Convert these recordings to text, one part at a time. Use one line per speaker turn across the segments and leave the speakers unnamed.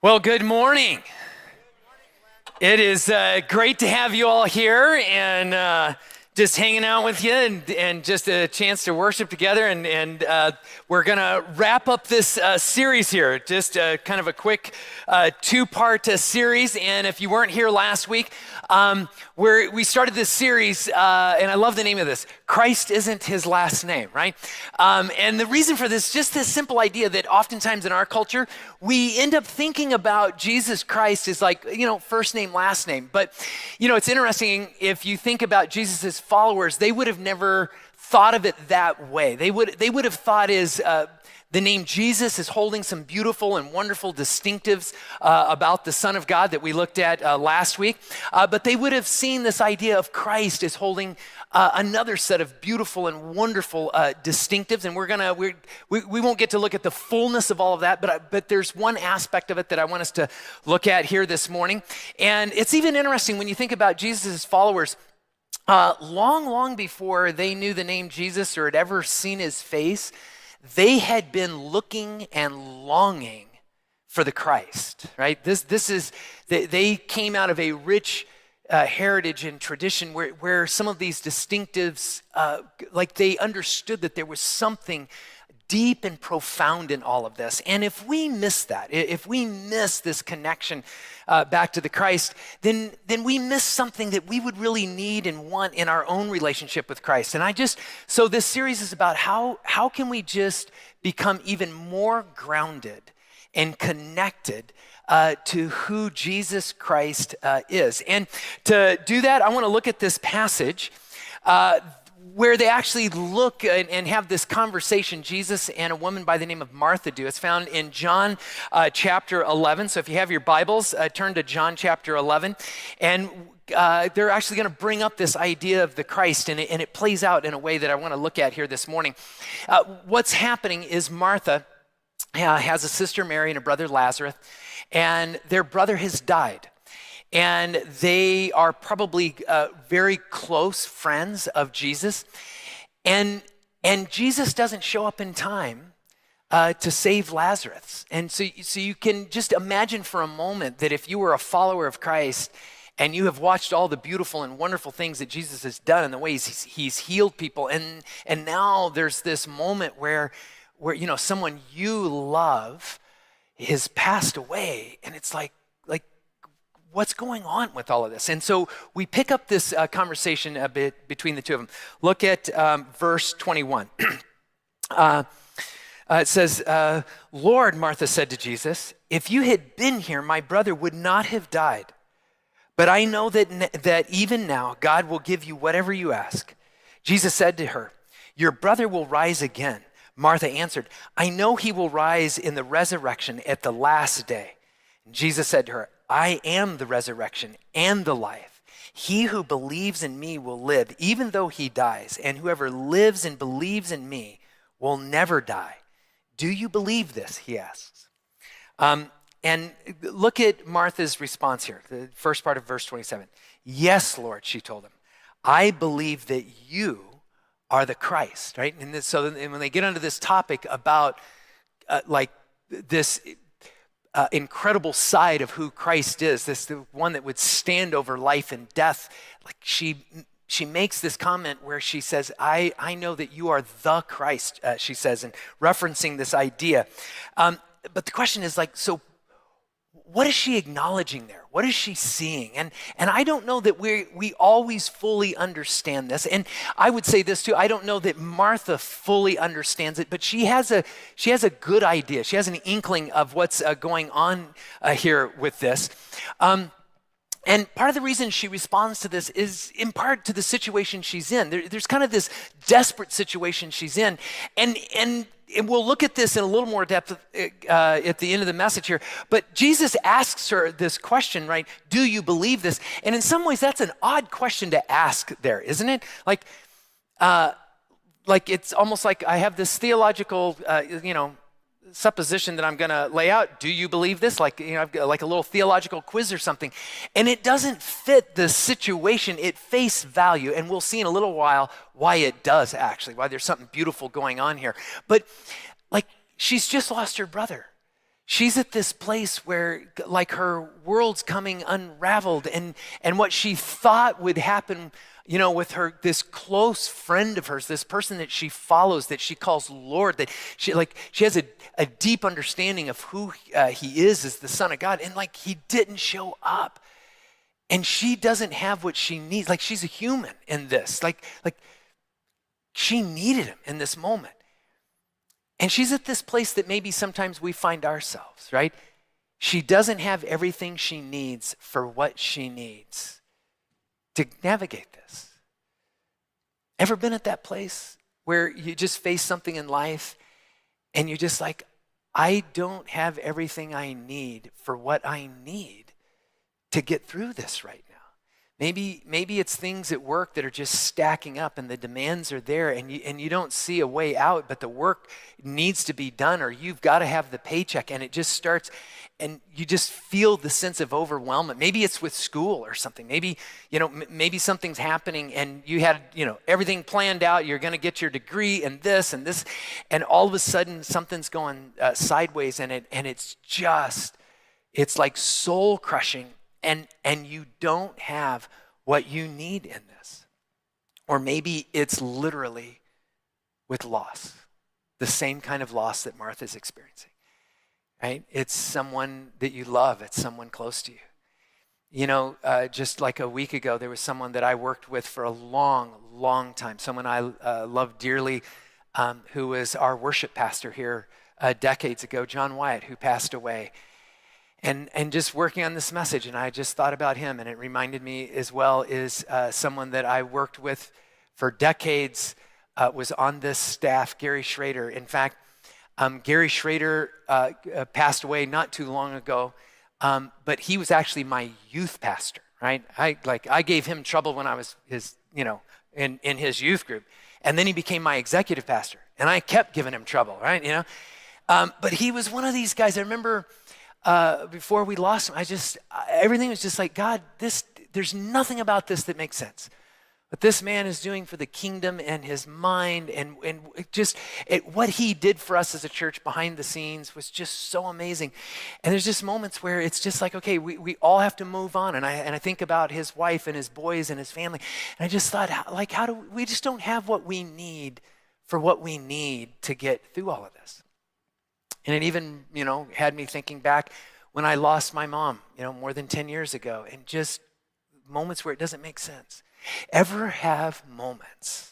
Well, good morning. It is great to have you all here and just hanging out with you and just a chance to worship together. And we're going to wrap up this series here, just kind of a quick two-part series. And if you weren't here last week, we started this series, and I love the name of this, Christ Isn't His Last Name, right? And the reason for this, just this simple idea that oftentimes in our culture, we end up thinking about Jesus Christ as like, first name, last name. But, it's interesting, if you think about Jesus' followers, they would have never thought of it that way. They would have thought the name Jesus is holding some beautiful and wonderful distinctives about the Son of God that we looked at last week. But they would have seen this idea of Christ as holding another set of beautiful and wonderful distinctives. And we won't get to look at the fullness of all of that, but there's one aspect of it that I want us to look at here this morning. And it's even interesting when you think about Jesus' followers. Long before they knew the name Jesus or had ever seen his face, they had been looking and longing for the Christ, right? They came out of a rich heritage and tradition where some of these distinctives, like they understood that there was something deep and profound in all of this. And if we miss that, if we miss this connection back to the Christ, then we miss something that we would really need and want in our own relationship with Christ. And so this series is about how can we just become even more grounded and connected to who Jesus Christ is. And to do that, I want to look at this passage where they actually look and have this conversation, Jesus and a woman by the name of Martha do. It's found in John chapter 11. So if you have your Bibles, turn to John chapter 11. And they're actually going to bring up this idea of the Christ, and it plays out in a way that I want to look at here this morning. What's happening is Martha has a sister Mary and a brother Lazarus, and their brother has died. And they are probably very close friends of Jesus. And Jesus doesn't show up in time to save Lazarus. And so you can just imagine for a moment that if you were a follower of Christ and you have watched all the beautiful and wonderful things that Jesus has done and the ways he's healed people, and now there's this moment where someone you love has passed away, and it's like, what's going on with all of this? And so we pick up this conversation a bit between the two of them. Look at verse 21. It says, Lord, Martha said to Jesus, if you had been here, my brother would not have died. But I know that even now God will give you whatever you ask. Jesus said to her, your brother will rise again. Martha answered, I know he will rise in the resurrection at the last day. And Jesus said to her, I am the resurrection and the life. He who believes in me will live, even though he dies, and whoever lives and believes in me will never die. Do you believe this? He asks. And look at Martha's response here, the first part of verse 27. Yes, Lord, she told him. I believe that you are the Christ, right? And so when they get onto this topic about this incredible side of who Christ is, the one that would stand over life and death, like she makes this comment where she says, I know that you are the Christ, she says, and referencing this idea. But the question is so what is she acknowledging there? What is she seeing? And I don't know that we always fully understand this. And I would say this too, I don't know that Martha fully understands it, but she has a good idea. She has an inkling of what's going on here with this. And part of the reason she responds to this is in part to the situation she's in. There's kind of this desperate situation she's in. And we'll look at this in a little more depth at the end of the message here. But Jesus asks her this question, right? Do you believe this? And in some ways, that's an odd question to ask there, isn't it? Like it's almost like I have this theological, supposition that I'm going to lay out. Do you believe this? I've got like a little theological quiz or something. And it doesn't fit the situation at face value. And we'll see in a little while why it does actually, why there's something beautiful going on here. But she's just lost her brother. she's at this place where like her world's coming unraveled, and what she thought would happen, with her, this close friend of hers, this person that she follows, that she calls Lord, that she has a deep understanding of who he is as the Son of God, and like he didn't show up. And she doesn't have what she needs. Like she's a human in this. Like she needed him in this moment. And she's at this place that maybe sometimes we find ourselves, right? She doesn't have everything she needs for what she needs to navigate this. Ever been at that place where you just face something in life and you're just like, I don't have everything I need for what I need to get through this right now. Maybe it's things at work that are just stacking up and the demands are there and you don't see a way out, but the work needs to be done, or you've got to have the paycheck, and it just starts and you just feel the sense of overwhelmment. Maybe it's with school or something. Maybe something's happening and you had, everything planned out. You're going to get your degree and this, and all of a sudden something's going sideways, and it's like soul crushing. And you don't have what you need in this. Or maybe it's literally with loss, the same kind of loss that Martha's experiencing, right? It's someone that you love. It's someone close to you. Just like a week ago, there was someone that I worked with for a long, long time, someone I loved dearly, who was our worship pastor here decades ago, John Wyatt, who passed away. And just working on this message, and I just thought about him, and it reminded me as well is someone that I worked with for decades, was on this staff, Gary Schrader. In fact, Gary Schrader passed away not too long ago, but he was actually my youth pastor, right? I gave him trouble when I was his, in his youth group, and then he became my executive pastor, and I kept giving him trouble, right? But he was one of these guys. I remember. Before we lost him, everything was just like, God, there's nothing about this that makes sense. What this man is doing for the kingdom and his mind and what he did for us as a church behind the scenes was just so amazing. And there's just moments where it's just like, okay, we all have to move on. And I think about his wife and his boys and his family. And I just thought, how do we just don't have what we need for what we need to get through all of this. And it even, had me thinking back when I lost my mom, more than 10 years ago, and just moments where it doesn't make sense. Ever have moments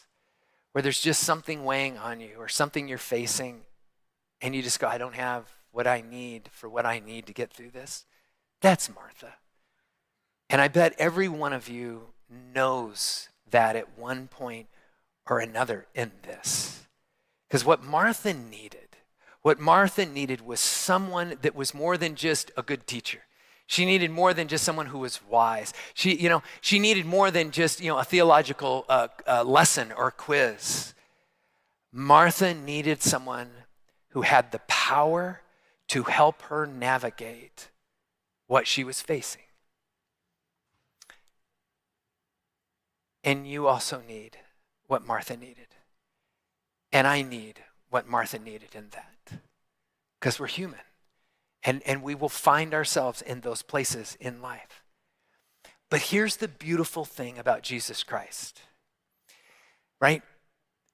where there's just something weighing on you or something you're facing, and you just go, I don't have what I need for what I need to get through this? That's Martha. And I bet every one of you knows that at one point or another in this. Because what Martha needed was someone that was more than just a good teacher. She needed more than just someone who was wise. She needed more than just, a theological lesson or quiz. Martha needed someone who had the power to help her navigate what she was facing. And you also need what Martha needed. And I need what Martha needed in that. Because we're human. And we will find ourselves in those places in life. But here's the beautiful thing about Jesus Christ, right?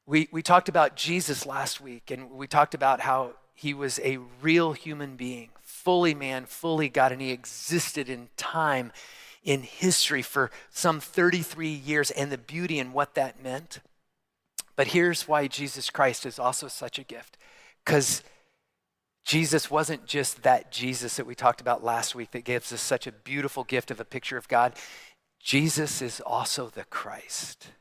We talked about Jesus last week, and we talked about how he was a real human being, fully man, fully God, and he existed in time, in history for some 33 years, and the beauty in what that meant. But here's why Jesus Christ is also such a gift. Because Jesus wasn't just that Jesus that we talked about last week that gives us such a beautiful gift of a picture of God. Jesus is also the Christ.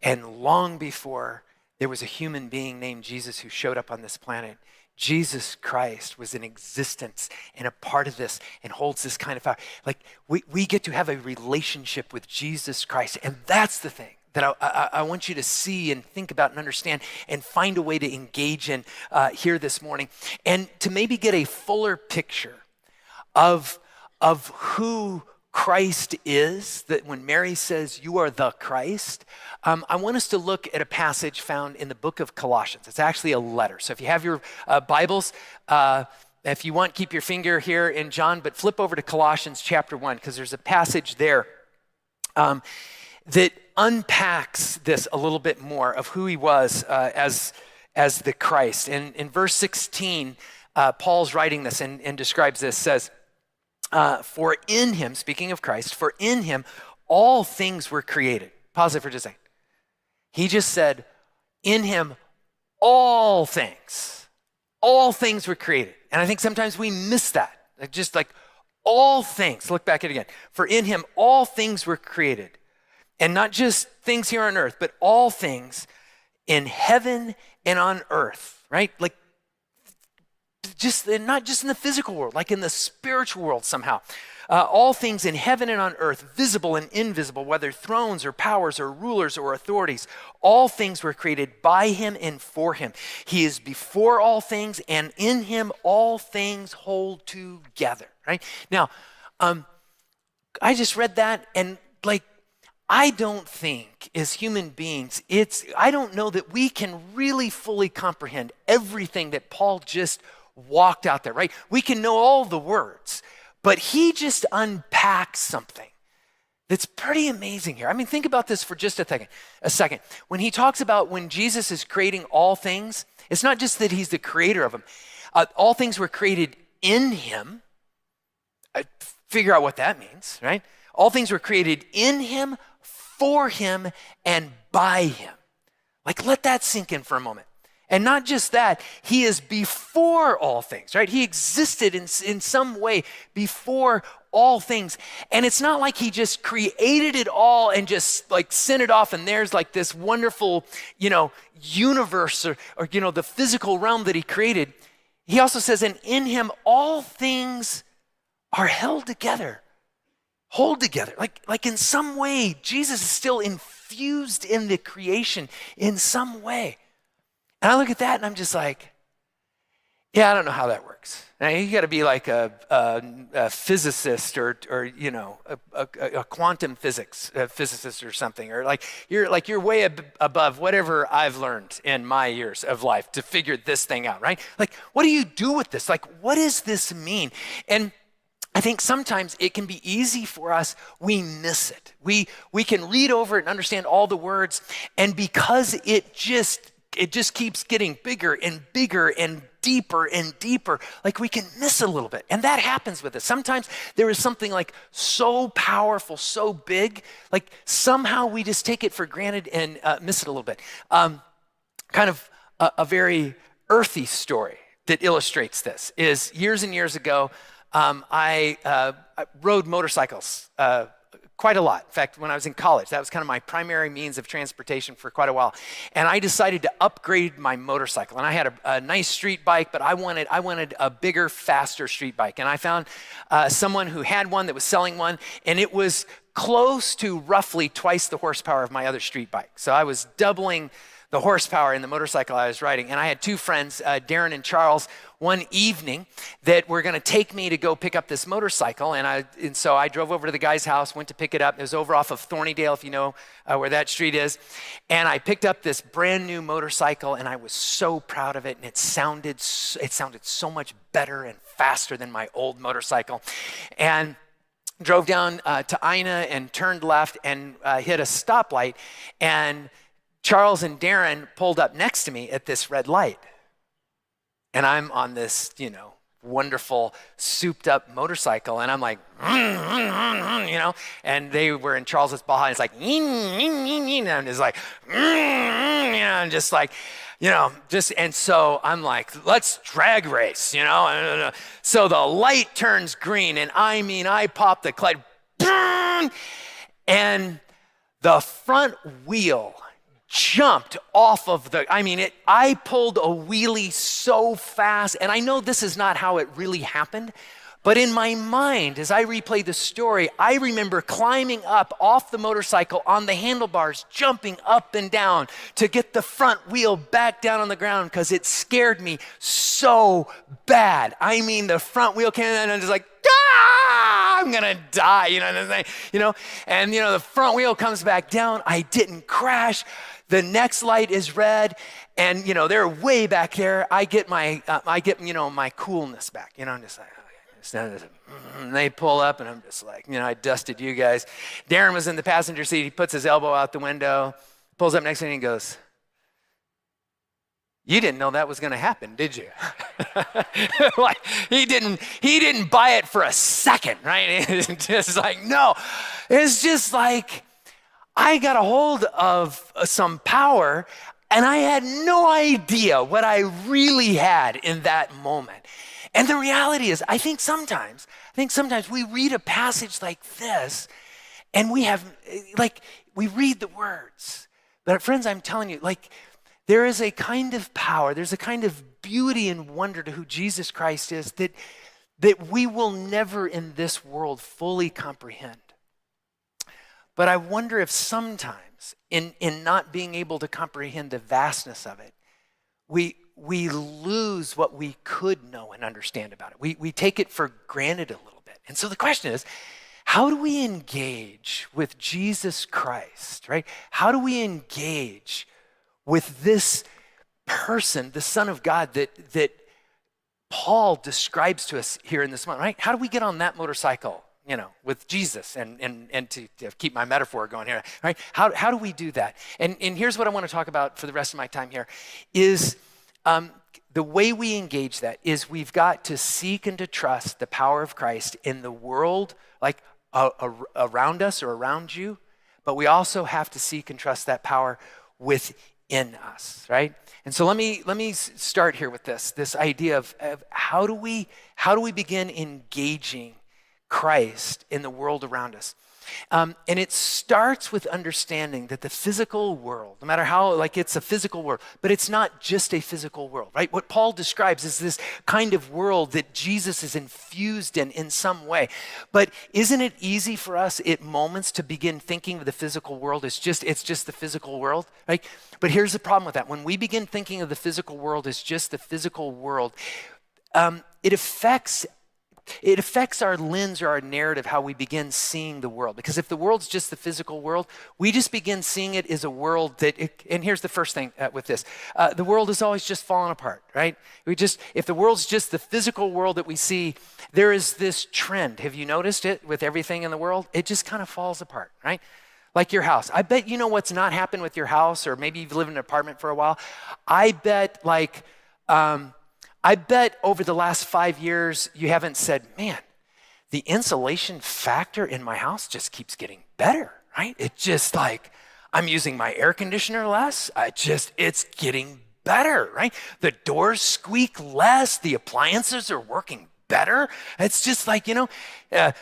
And long before there was a human being named Jesus who showed up on this planet, Jesus Christ was in existence and a part of this and holds this kind of power. Like we get to have a relationship with Jesus Christ. And that's the thing that I want you to see and think about and understand and find a way to engage in here this morning. And to maybe get a fuller picture of who Christ is, that when Mary says, you are the Christ, I want us to look at a passage found in the book of Colossians. It's actually a letter. So if you have your Bibles, If you want, keep your finger here in John, but flip over to Colossians chapter 1, because there's a passage there that unpacks this a little bit more of who he was as the Christ. And in verse 16, Paul's writing this and describes this, says, for in him, speaking of Christ, for in him all things were created. Pause it for just a second. He just said, in him all things were created. And I think sometimes we miss that. Just like all things, look back at it again. For in him all things were created. And not just things here on earth, but all things in heaven and on earth, right? Like just not just in the physical world, like in the spiritual world somehow. All things in heaven and on earth, visible and invisible, whether thrones or powers or rulers or authorities, all things were created by him and for him. He is before all things, and in him all things hold together, right? Now, I just read that, and like, I don't think as human beings, I don't know that we can really fully comprehend everything that Paul just walked out there, right? We can know all the words, but he just unpacks something that's pretty amazing here. I mean, think about this for just a second. When he talks about when Jesus is creating all things, it's not just that he's the creator of them. All things were created in him. Figure out what that means, right? All things were created in him, for him, and by him. Like, let that sink in for a moment. And not just that, he is before all things, right? He existed in some way before all things. And it's not like he just created it all and just like sent it off and there's like this wonderful, universe or the physical realm that he created. He also says, and in him all things are held together. Hold together. Like in some way, Jesus is still infused in the creation in some way. And I look at that and I'm just like, yeah, I don't know how that works. Now you got to be like a physicist or a quantum physics physicist or something, or you're way above whatever I've learned in my years of life to figure this thing out, right? Like, what do you do with this? Like, what does this mean? And I think sometimes it can be easy for us, we miss it. We can read over it and understand all the words, and because it just keeps getting bigger and bigger and deeper, like we can miss a little bit. And that happens with us. Sometimes there is something like so powerful, so big, like somehow we just take it for granted and miss it a little bit. Kind of a very earthy story that illustrates this is years and years ago, I rode motorcycles quite a lot. In fact, when I was in college, that was kind of my primary means of transportation for quite a while. And I decided to upgrade my motorcycle. And I had a nice street bike, but I wanted a bigger, faster street bike. And I found someone who had one that was selling one, and it was close to roughly twice the horsepower of my other street bike. So I was doubling the horsepower in the motorcycle I was riding. And I had two friends, Darren and Charles, one evening that were going to take me to go pick up this motorcycle. And so I drove over to the guy's house, went to pick it up. It was over off of Thornydale, if you know where that street is. And I picked up this brand new motorcycle, and I was so proud of it. And it sounded so much better and faster than my old motorcycle. And drove down to Ina and turned left and hit a stoplight. And Charles and Darren pulled up next to me at this red light. And I'm on this, wonderful souped up motorcycle. And I'm like, and they were in Charles's behind. It's like, and it's like, and just like, and so I'm like, let's drag race, So the light turns green, and I pop the clutch, and the front wheel jumped off of I pulled a wheelie so fast, and I know this is not how it really happened, but in my mind, as I replay the story, I remember climbing up off the motorcycle on the handlebars, jumping up and down to get the front wheel back down on the ground because it scared me so bad. The front wheel came in and I'm just like, ah! I'm gonna die, and the front wheel comes back down. I didn't crash. The next light is red, and they're way back there. I get my my coolness back. I'm just like, okay. And they pull up, and I'm just like, I dusted you guys. Darren was in the passenger seat. He puts his elbow out the window, pulls up next to me, and he goes, "You didn't know that was going to happen, did you?" Like he didn't buy it for a second, right? It's just like, no. It's just like I got a hold of some power, and I had no idea what I really had in that moment. And the reality is, I think sometimes we read a passage like this, and we read the words. But friends, I'm telling you, there is a kind of power, there's a kind of beauty and wonder to who Jesus Christ is that we will never in this world fully comprehend. But I wonder if sometimes in not being able to comprehend the vastness of it, we lose what we could know and understand about it. We take it for granted a little bit. And so the question is, how do we engage with Jesus Christ, right? How do we engage with this person, the Son of God that Paul describes to us here in this moment, right? How do we get on that motorcycle, with Jesus and to keep my metaphor going here, right? How do we do that? And here's what I want to talk about for the rest of my time here is the way we engage that is we've got to seek and to trust the power of Christ in the world, around us or around you, but we also have to seek and trust that power within us, right? And so let me start here with this idea of how do we begin engaging Christ in the world around us. And it starts with understanding that the physical world, no matter how, it's a physical world, but it's not just a physical world, right? What Paul describes is this kind of world that Jesus is infused in some way. But isn't it easy for us at moments to begin thinking of the physical world as it's just the physical world, right? But here's the problem with that. When we begin thinking of the physical world as just the physical world, it affects our lens or our narrative, how we begin seeing the world. Because if the world's just the physical world, we just begin seeing it as a world and here's the first thing with this. The world is always just falling apart, right? If the world's just the physical world that we see, there is this trend. Have you noticed it with everything in the world? It just kind of falls apart, right? Like your house. I bet you know what's not happened with your house, or maybe you've lived in an apartment for a while. I bet over the last 5 years, you haven't said, man, the insulation factor in my house just keeps getting better, right? It's just I'm using my air conditioner less. It's getting better, right? The doors squeak less. The appliances are working better. It's just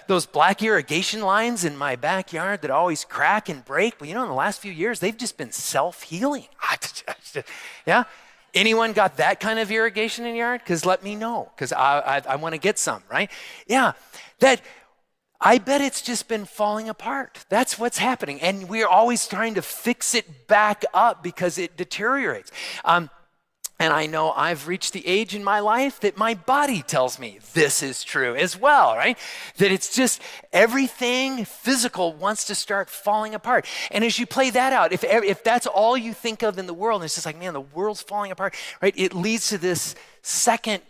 those black irrigation lines in my backyard that always crack and break. But in the last few years, they've just been self-healing. Yeah. Anyone got that kind of irrigation in your yard? Because let me know, because I want to get some, right? Yeah, I bet it's just been falling apart. That's what's happening. And we're always trying to fix it back up because it deteriorates. And I know I've reached the age in my life that my body tells me this is true as well, right? That it's just everything physical wants to start falling apart. And as you play that out, if that's all you think of in the world, and it's just man, the world's falling apart, right? It leads to this second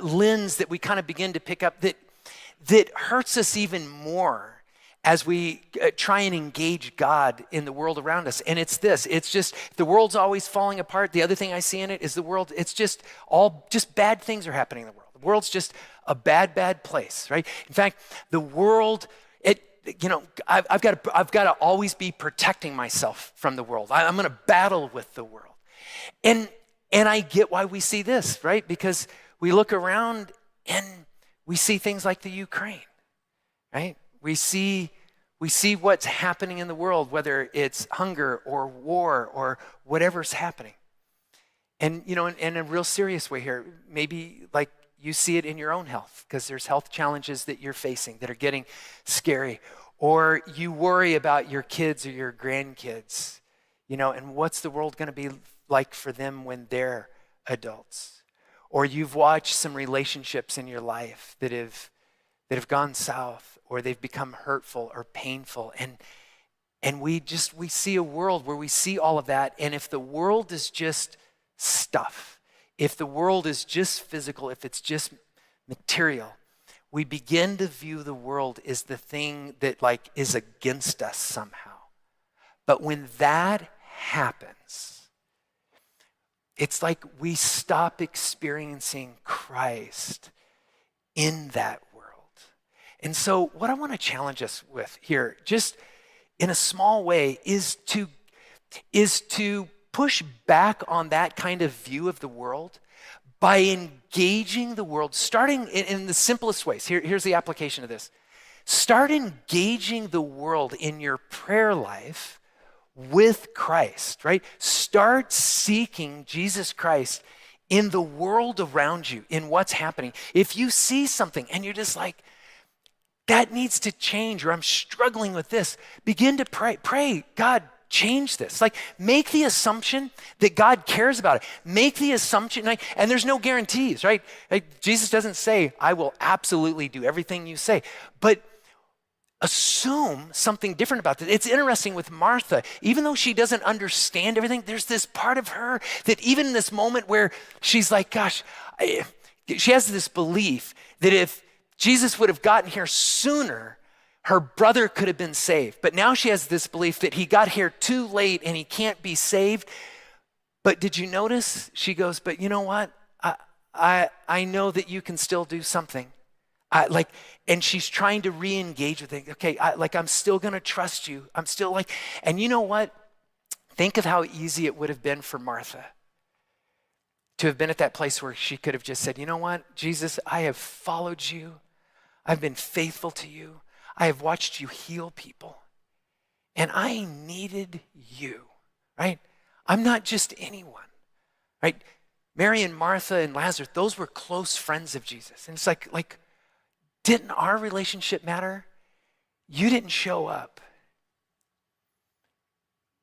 lens that we kind of begin to pick up that hurts us even more as we try and engage God in the world around us. And it's just, the world's always falling apart. The other thing I see in it is the world, it's just bad things are happening in the world. The world's just a bad place, right? In fact, the world, I've got to always be protecting myself from the world. I'm going to battle with the world. And I get why we see this, right? Because we look around and we see things like the Ukraine, right? We see what's happening in the world, whether it's hunger or war or whatever's happening. And, in a real serious way here, maybe you see it in your own health because there's health challenges that you're facing that are getting scary. Or you worry about your kids or your grandkids, and what's the world going to be like for them when they're adults? Or you've watched some relationships in your life that that have gone south, or they've become hurtful or painful. And we see a world where we see all of that. And if the world is just stuff, if the world is just physical, if it's just material, we begin to view the world as the thing that like is against us somehow. But when that happens, it's like we stop experiencing Christ in that world. And so what I want to challenge us with here, just in a small way, is to push back on that kind of view of the world by engaging the world, starting in the simplest ways. Here's the application of this. Start engaging the world in your prayer life with Christ, right? Start seeking Jesus Christ in the world around you, in what's happening. If you see something and you're just like, that needs to change, or I'm struggling with this, begin to pray. Pray, God, change this. Like, make the assumption that God cares about it. Make the assumption, and there's no guarantees, right? Like, Jesus doesn't say, I will absolutely do everything you say, but assume something different about this. It's interesting with Martha, even though she doesn't understand everything, there's this part of her that even in this moment where she's like, gosh, she has this belief that if Jesus would have gotten here sooner, her brother could have been saved. But now she has this belief that he got here too late and he can't be saved. But did you notice? She goes, but you know what? I know that you can still do something. And she's trying to re-engage with it. Okay, I'm still gonna trust you. I'm still and you know what? Think of how easy it would have been for Martha to have been at that place where she could have just said, you know what, Jesus, I have followed you. I've been faithful to you. I have watched you heal people. And I needed you, right? I'm not just anyone, right? Mary and Martha and Lazarus, those were close friends of Jesus. And it's like, didn't our relationship matter? You didn't show up.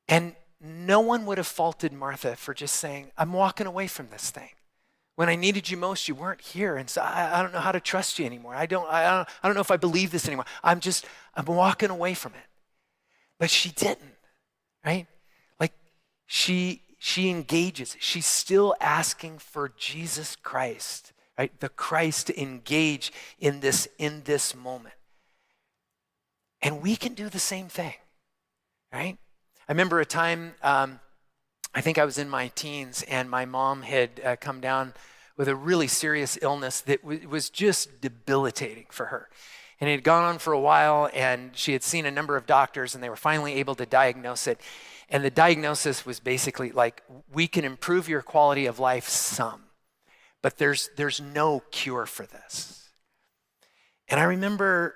And no one would have faulted Martha for just saying, I'm walking away from this thing. When I needed you most, you weren't here. And so I don't know how to trust you anymore. I don't know if I believe this anymore. I'm walking away from it. But she didn't, right? Like she engages. She's still asking for Jesus Christ, right? The Christ to engage in this moment. And we can do the same thing, right? I remember a time, I think I was in my teens, and my mom had come down with a really serious illness that was just debilitating for her. And it had gone on for a while, and she had seen a number of doctors, and they were finally able to diagnose it. And the diagnosis was basically like, we can improve your quality of life some, but there's no cure for this. And I remember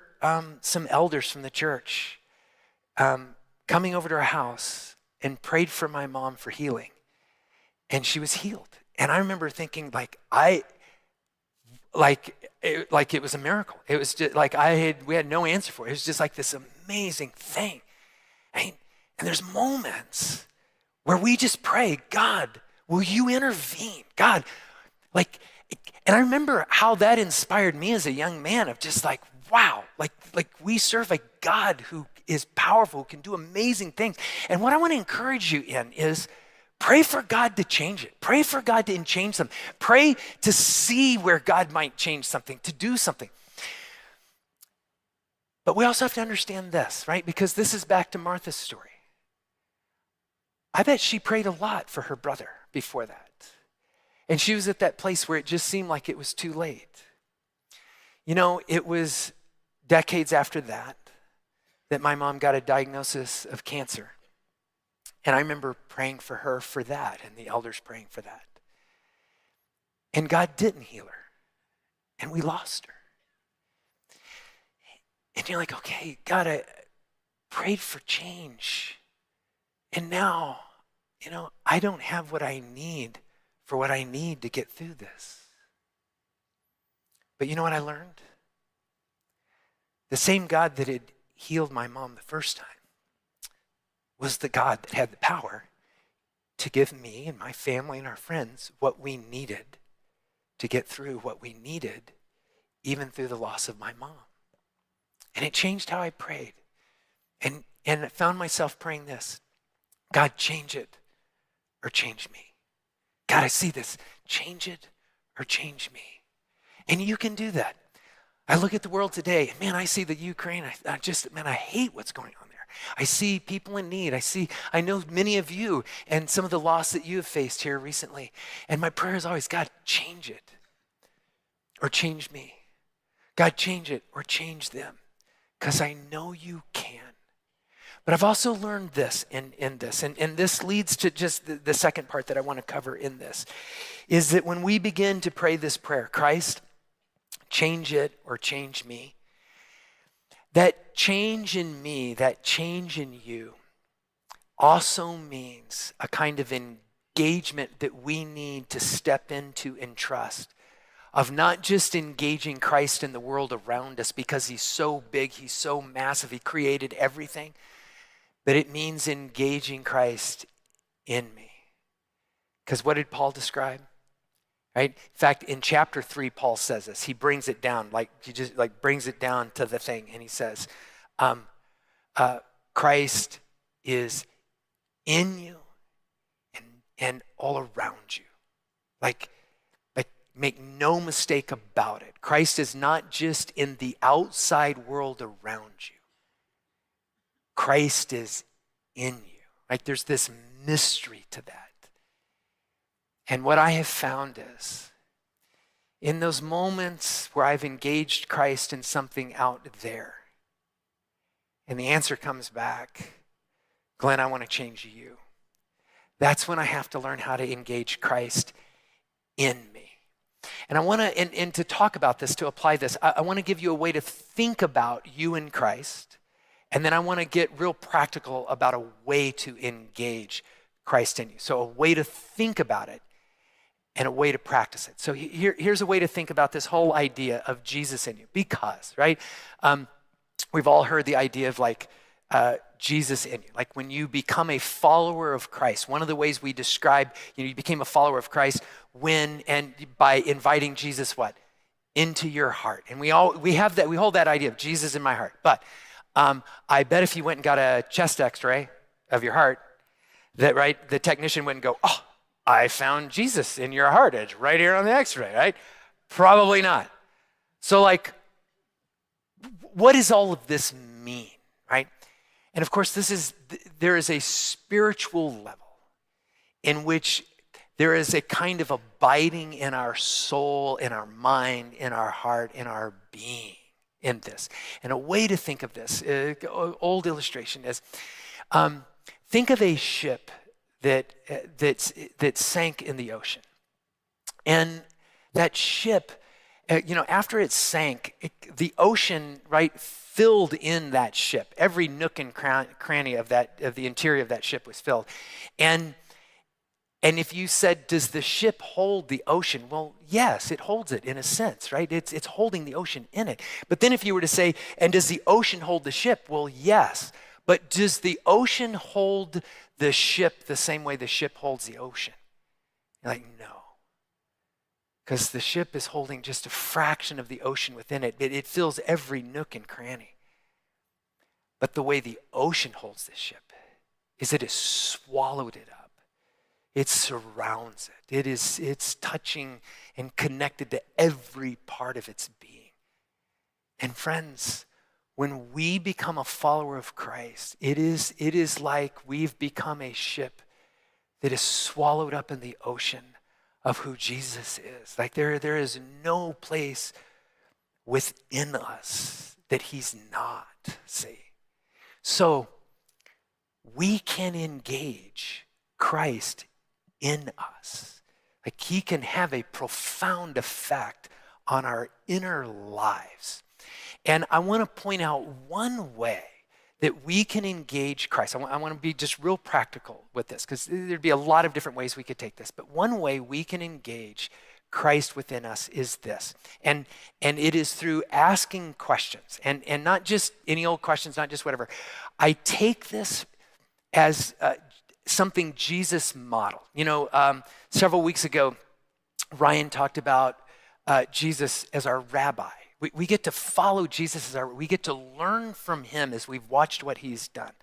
some elders from the church coming over to our house and prayed for my mom for healing. And she was healed. And I remember thinking it was a miracle. It was just we had no answer for it. It was just like this amazing thing. And there's moments where we just pray, God, will you intervene? God, and I remember how that inspired me as a young man of just like, wow, like we serve a God who is powerful, who can do amazing things. And what I want to encourage you in is pray for God to change it. Pray for God to change something. Pray to see where God might change something, to do something. But we also have to understand this, right? Because this is back to Martha's story. I bet she prayed a lot for her brother before that. And she was at that place where it just seemed like it was too late. You know, it was decades after that my mom got a diagnosis of cancer. And I remember praying for her for that, and the elders praying for that. And God didn't heal her, and we lost her. And you're like, okay, God, I prayed for change. And now, I don't have what I need for what I need to get through this. But you know what I learned? The same God that had healed my mom the first time was the God that had the power to give me and my family and our friends what we needed to get through what we needed, even through the loss of my mom. And it changed how I prayed. And I found myself praying this: God, change it or change me. God, I see this. Change it or change me. And you can do that. I look at the world today, man, I see the Ukraine. I hate what's going on there. I see people in need. I know many of you and some of the loss that you have faced here recently. And my prayer is always, God, change it or change me. God, change it or change them, because I know you can. But I've also learned this in this, and this leads to just the second part that I want to cover in this, is that when we begin to pray this prayer, Christ, change it or change me, that change in me, that change in you also means a kind of engagement that we need to step into and trust, of not just engaging Christ in the world around us because he's so big, he's so massive, he created everything, but it means engaging Christ in me. Because what did Paul describe? Right? In fact, in chapter 3, Paul says this. He brings it down, he just brings it down to the thing, and he says, Christ is in you and all around you. Like make no mistake about it. Christ is not just in the outside world around you. Christ is in you. Like there's this mystery to that. And what I have found is, in those moments where I've engaged Christ in something out there, and the answer comes back, Glenn, I want to change you. That's when I have to learn how to engage Christ in me. And I want to, and to talk about this, to apply this, I want to give you a way to think about you in Christ. And then I want to get real practical about a way to engage Christ in you. So a way to think about it and a way to practice it. So here's a way to think about this whole idea of Jesus in you. Because, right, we've all heard the idea of Jesus in you. Like when you become a follower of Christ, one of the ways we describe, you became a follower of Christ by inviting Jesus what? Into your heart. And we hold that idea of Jesus in my heart. But I bet if you went and got a chest x-ray of your heart, that right, the technician wouldn't go, oh, I found Jesus in your heart. It's right here on the x-ray, right? Probably not. So what does all of this mean, right? And of course, there is a spiritual level in which there is a kind of abiding in our soul, in our mind, in our heart, in our being in this. And a way to think of this, old illustration is, think of a ship that sank in the ocean. And that ship, after it sank, the ocean, right, filled in that ship. Every nook and cranny of the interior of that ship was filled. And if you said, does the ship hold the ocean? Well, yes, it holds it in a sense, right? It's holding the ocean in it. But then if you were to say, and does the ocean hold the ship? Well, yes. But does the ocean hold the ship the same way the ship holds the ocean? You're like, no. Because the ship is holding just a fraction of the ocean within it. It fills every nook and cranny. But the way the ocean holds the ship is it has swallowed it up. It surrounds it. It's touching and connected to every part of its being. And friends, when we become a follower of Christ, it is like we've become a ship that is swallowed up in the ocean of who Jesus is. Like there is no place within us that he's not, see. So we can engage Christ in us. Like he can have a profound effect on our inner lives. And I want to point out one way that we can engage Christ. I want to be just real practical with this, because there'd be a lot of different ways we could take this. But one way we can engage Christ within us is this. And it is through asking questions. And not just any old questions, not just whatever. I take this as something Jesus modeled. Several weeks ago, Ryan talked about Jesus as our rabbi, We get to follow Jesus as we get to learn from him as we've watched what he's done.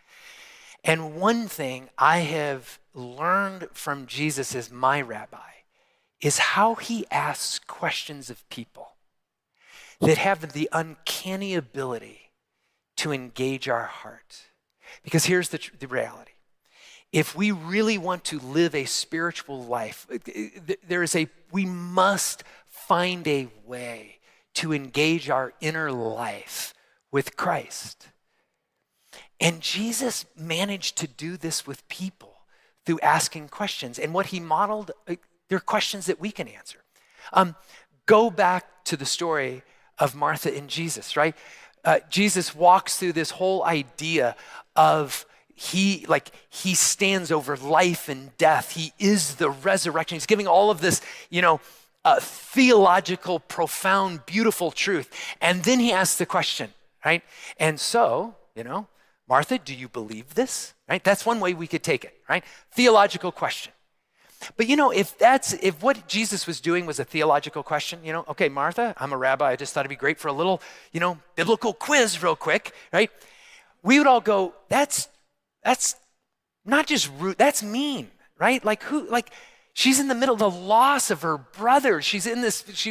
And one thing I have learned from Jesus as my rabbi is how he asks questions of people that have the uncanny ability to engage our heart. Because here's the reality. If we really want to live a spiritual life, we must find a way to engage our inner life with Christ. And Jesus managed to do this with people through asking questions. And what he modeled, they're questions that we can answer. Go back to the story of Martha and Jesus, right? Jesus walks through this whole idea of he stands over life and death. He is the resurrection. He's giving all of this, theological, profound, beautiful truth. And then he asks the question, right? And so, Martha, do you believe this? Right? That's one way we could take it, right? Theological question. But if what Jesus was doing was a theological question, okay, Martha, I'm a rabbi. I just thought it'd be great for a little, biblical quiz real quick, right? We would all go, that's not just rude, that's mean, right? She's in the middle of the loss of her brother. She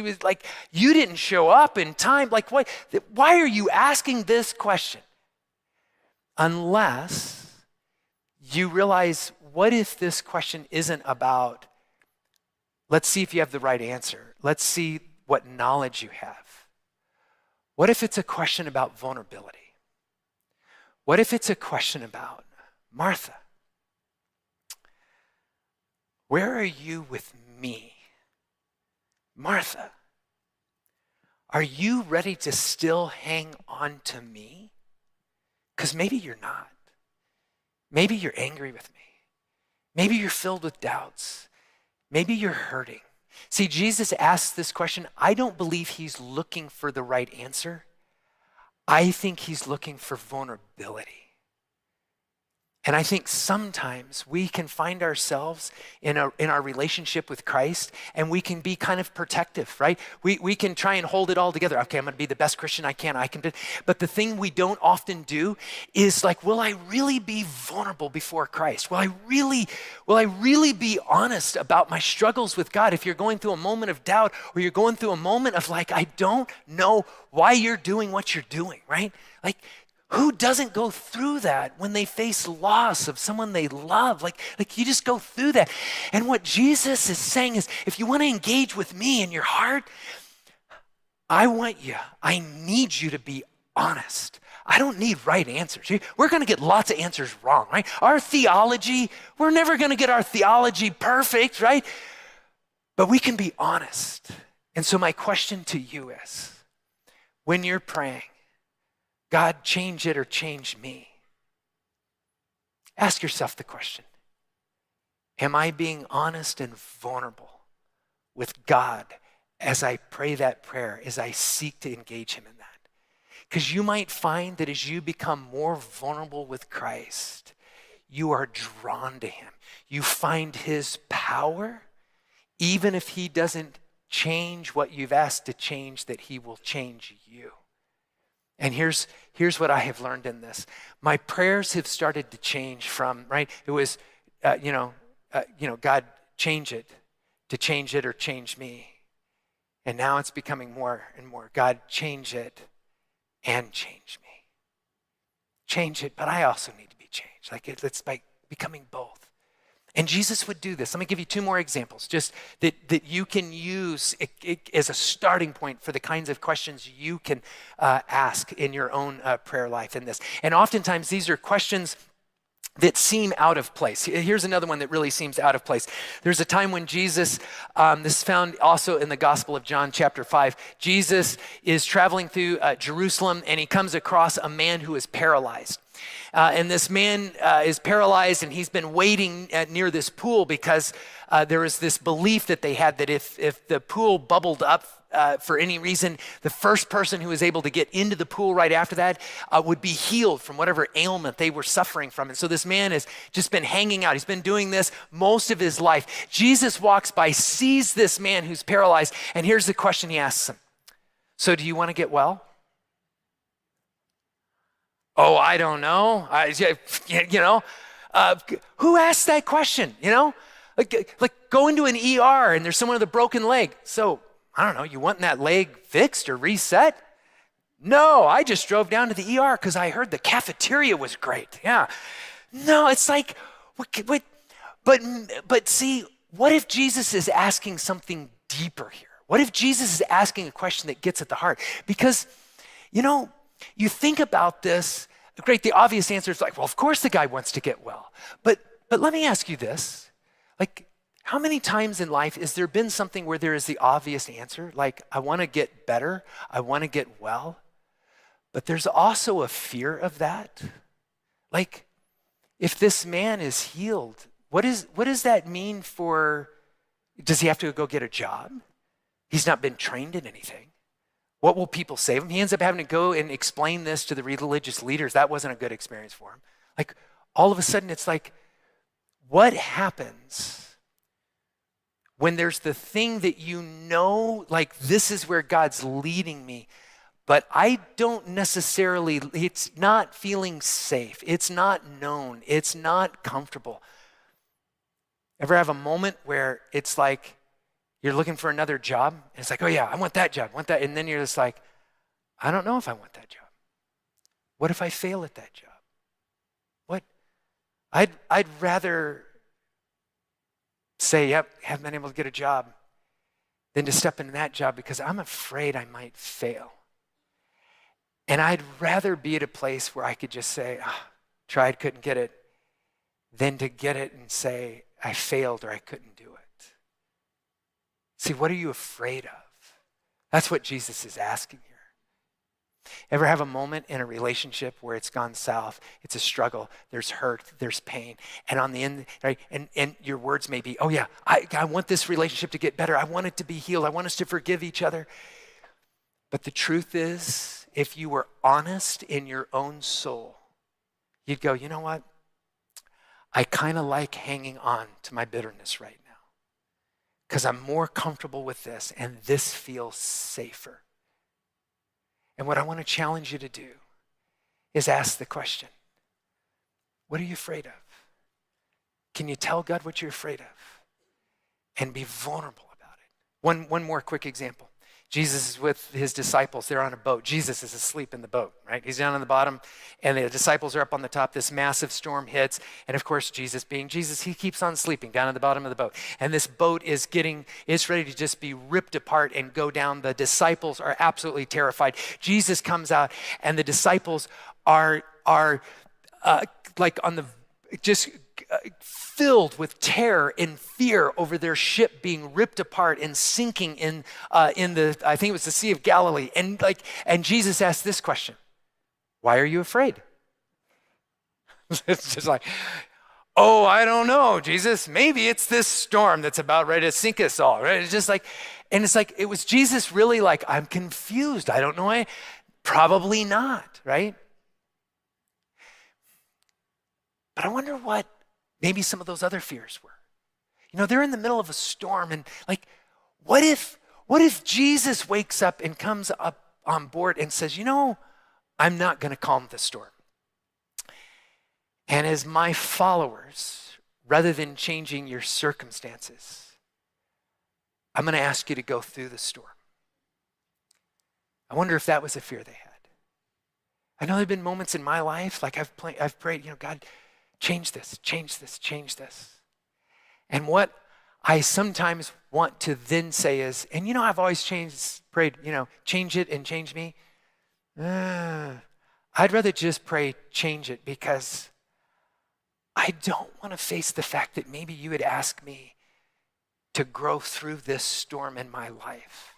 was like, you didn't show up in time. Like, why are you asking this question? Unless you realize, what if this question isn't about, let's see if you have the right answer. Let's see what knowledge you have. What if it's a question about vulnerability? What if it's a question about, Martha, where are you with me? Martha, are you ready to still hang on to me? Because maybe you're not. Maybe you're angry with me. Maybe you're filled with doubts. Maybe you're hurting. See, Jesus asked this question. I don't believe he's looking for the right answer. I think he's looking for vulnerability. And I think sometimes we can find ourselves in our relationship with Christ, and we can be kind of protective, right? We can try and hold it all together. Okay, I'm going to be the best Christian I can. But the thing we don't often do is will I really be vulnerable before Christ? Will I really be honest about my struggles with God? If you're going through a moment of doubt, or you're going through a moment of I don't know why you're doing what you're doing, right? Who doesn't go through that when they face loss of someone they love? You just go through that. And what Jesus is saying is, if you want to engage with me in your heart, I need you to be honest. I don't need right answers. We're going to get lots of answers wrong, right? Our theology, we're never going to get our theology perfect, right? But we can be honest. And so my question to you is, when you're praying, God, change it or change me. Ask yourself the question, am I being honest and vulnerable with God as I pray that prayer, as I seek to engage him in that? Because you might find that as you become more vulnerable with Christ, you are drawn to him. You find his power, even if he doesn't change what you've asked to change, that he will change you. And here's what I have learned in this. My prayers have started to change from, right? It was, God, change it, to change it or change me. And now it's becoming more and more, God, change it and change me. Change it, but I also need to be changed. It's by becoming both. And Jesus would do this. Let me give you two more examples, just that you can use as a starting point for the kinds of questions you can ask in your own prayer life in this. And oftentimes these are questions that seem out of place. Here's another one that really seems out of place. There's a time when Jesus, this is found also in the Gospel of John chapter 5, Jesus is traveling through Jerusalem, and he comes across a man who is paralyzed. And this man is paralyzed, and he's been waiting near this pool because there was this belief that they had that if the pool bubbled up for any reason, the first person who was able to get into the pool right after that would be healed from whatever ailment they were suffering from. And so this man has just been hanging out. He's been doing this most of his life. Jesus walks by, sees this man who's paralyzed, and here's the question he asks him. So do you want to get well? Oh, I don't know. Who asked that question? Like go into an ER and there's someone with a broken leg. So I don't know, you want that leg fixed or reset? No, I just drove down to the ER because I heard the cafeteria was great. Yeah. No, it's like, but see, what if Jesus is asking something deeper here? What if Jesus is asking a question that gets at the heart? Because, you think about this, great, the obvious answer is like, well, of course the guy wants to get well. But let me ask you this. Like, how many times in life has there been something where there is the obvious answer? Like, I want to get better, I want to get well. But there's also a fear of that. Like, if this man is healed, what does that mean does he have to go get a job? He's not been trained in anything. What will people say of him? He ends up having to go and explain this to the religious leaders. That wasn't a good experience for him. Like, all of a sudden, it's like, what happens when there's the thing that like, this is where God's leading me, but I don't necessarily, it's not feeling safe. It's not known. It's not comfortable. Ever have a moment where it's like you're looking for another job? And it's like, oh yeah, I want that job, And then you're just like, I don't know if I want that job. What if I fail at that job? What? I'd rather say, yep, haven't been able to get a job than to step into that job because I'm afraid I might fail. And I'd rather be at a place where I could just say, tried, couldn't get it, than to get it and say, I failed or I couldn't do it. See, what are you afraid of? That's what Jesus is asking here. Ever have a moment in a relationship where it's gone south? It's a struggle. There's hurt. There's pain. And on the end, right? And your words may be, oh yeah, I want this relationship to get better. I want it to be healed. I want us to forgive each other. But the truth is, if you were honest in your own soul, you'd go, you know what? I kind of like hanging on to my bitterness right now because I'm more comfortable with this and this feels safer. And what I want to challenge you to do is ask the question, what are you afraid of? Can you tell God what you're afraid of? And be vulnerable about it. One more quick example. Jesus is with his disciples. They're on a boat. Jesus is asleep in the boat, right? He's down on the bottom, and the disciples are up on the top. This massive storm hits, and of course, Jesus being Jesus, he keeps on sleeping down at the bottom of the boat. And this boat is ready to just be ripped apart and go down. The disciples are absolutely terrified. Jesus comes out, and the disciples are like on the just filled with terror and fear over their ship being ripped apart and sinking in the, I think it was the Sea of Galilee. And Jesus asked this question, why are you afraid? It's just like, oh, I don't know, Jesus. Maybe it's this storm that's about ready to sink us all, right? It's just like, and it's like, it was Jesus really like, I'm confused. I don't know why. Probably not, right? But I wonder what maybe some of those other fears were. They're in the middle of a storm, and like, what if Jesus wakes up and comes up on board and says, I'm not going to calm the storm. And as my followers, rather than changing your circumstances, I'm going to ask you to go through the storm. I wonder if that was a fear they had. I know there have been moments in my life, like I've prayed, God, change this, change this, change this. And what I sometimes want to then say is, and I've always prayed, change it and change me. I'd rather just pray, change it, because I don't want to face the fact that maybe you would ask me to grow through this storm in my life.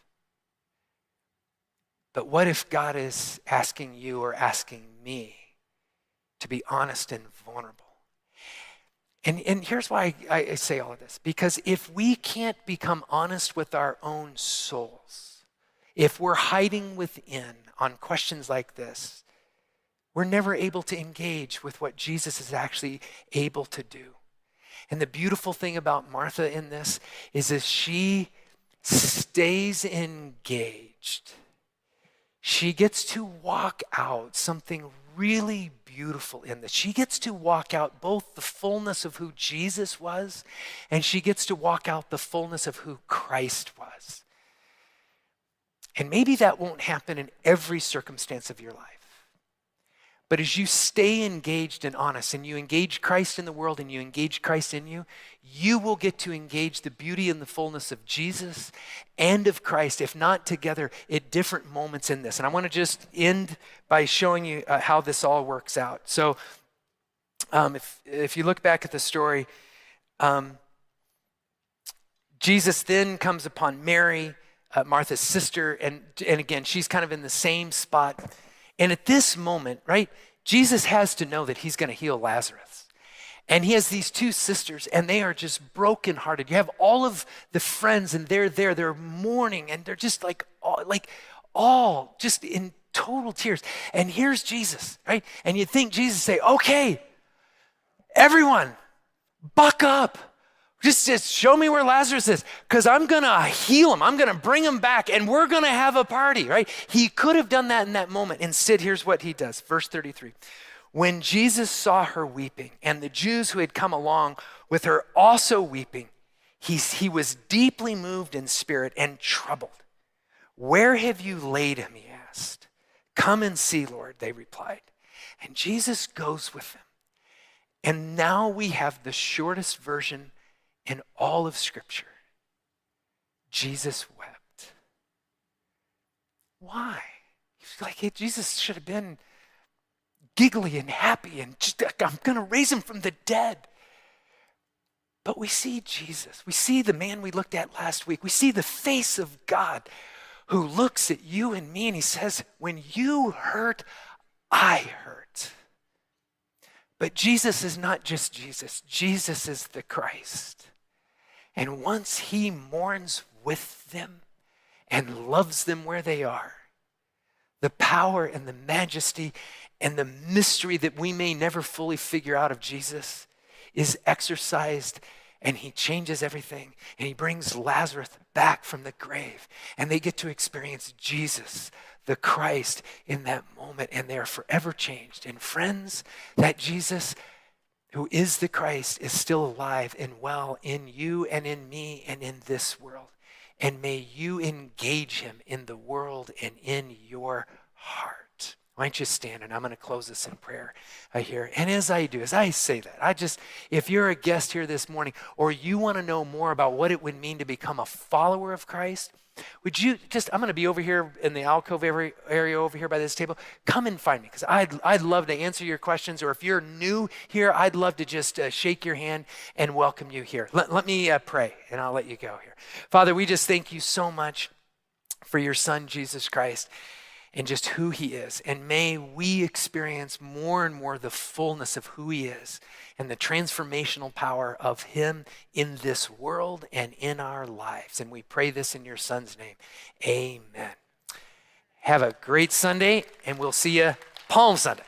But what if God is asking you or asking me to be honest and vulnerable? And here's why I say all of this. Because if we can't become honest with our own souls, if we're hiding within on questions like this, we're never able to engage with what Jesus is actually able to do. And the beautiful thing about Martha in this is that she stays engaged she gets to walk out something really beautiful in this. She gets to walk out both the fullness of who Jesus was, and she gets to walk out the fullness of who Christ was. And maybe that won't happen in every circumstance of your life. But as you stay engaged and honest, and you engage Christ in the world and you engage Christ in you, you will get to engage the beauty and the fullness of Jesus and of Christ, if not together, at different moments in this. And I want to just end by showing you how this all works out. So if you look back at the story, Jesus then comes upon Mary, Martha's sister, and again, she's kind of in the same spot. And at this moment, right, Jesus has to know that he's going to heal Lazarus. And he has these two sisters, and they are just brokenhearted. You have all of the friends, and they're there, they're mourning, and they're just all just in total tears. And here's Jesus, right? And you'd think Jesus would say, okay, everyone, buck up. Just show me where Lazarus is, because I'm going to heal him. I'm going to bring him back, and we're going to have a party, right? He could have done that in that moment. Instead, here's what he does. Verse 33. When Jesus saw her weeping, and the Jews who had come along with her also weeping, he was deeply moved in spirit and troubled. Where have you laid him, he asked. Come and see, Lord, they replied. And Jesus goes with them. And now we have the shortest version in all of Scripture. Jesus wept. Why? Jesus should have been giggly and happy and just, I'm going to raise him from the dead. But we see Jesus. We see the man we looked at last week. We see the face of God who looks at you and me and he says, when you hurt, I hurt. But Jesus is not just Jesus. Jesus is the Christ. And once he mourns with them and loves them where they are, the power and the majesty and the mystery that we may never fully figure out of Jesus is exercised, and he changes everything, and he brings Lazarus back from the grave, and they get to experience Jesus, the Christ, in that moment, and they are forever changed. And friends, that Jesus who is the Christ is still alive and well in you and in me and in this world. And may you engage him in the world and in your heart. Why don't you stand, and I'm going to close this in prayer here. And as I do, as I say that, if you're a guest here this morning, or you want to know more about what it would mean to become a follower of Christ, would you I'm going to be over here in the alcove area over here by this table. Come and find me, because I'd love to answer your questions. Or if you're new here, I'd love to just shake your hand and welcome you here. Let me pray, and I'll let you go here. Father, we just thank you so much for your Son, Jesus Christ, and just who he is. And may we experience more and more the fullness of who he is and the transformational power of him in this world and in our lives. And we pray this in your Son's name. Amen. Have a great Sunday, and we'll see you Palm Sunday.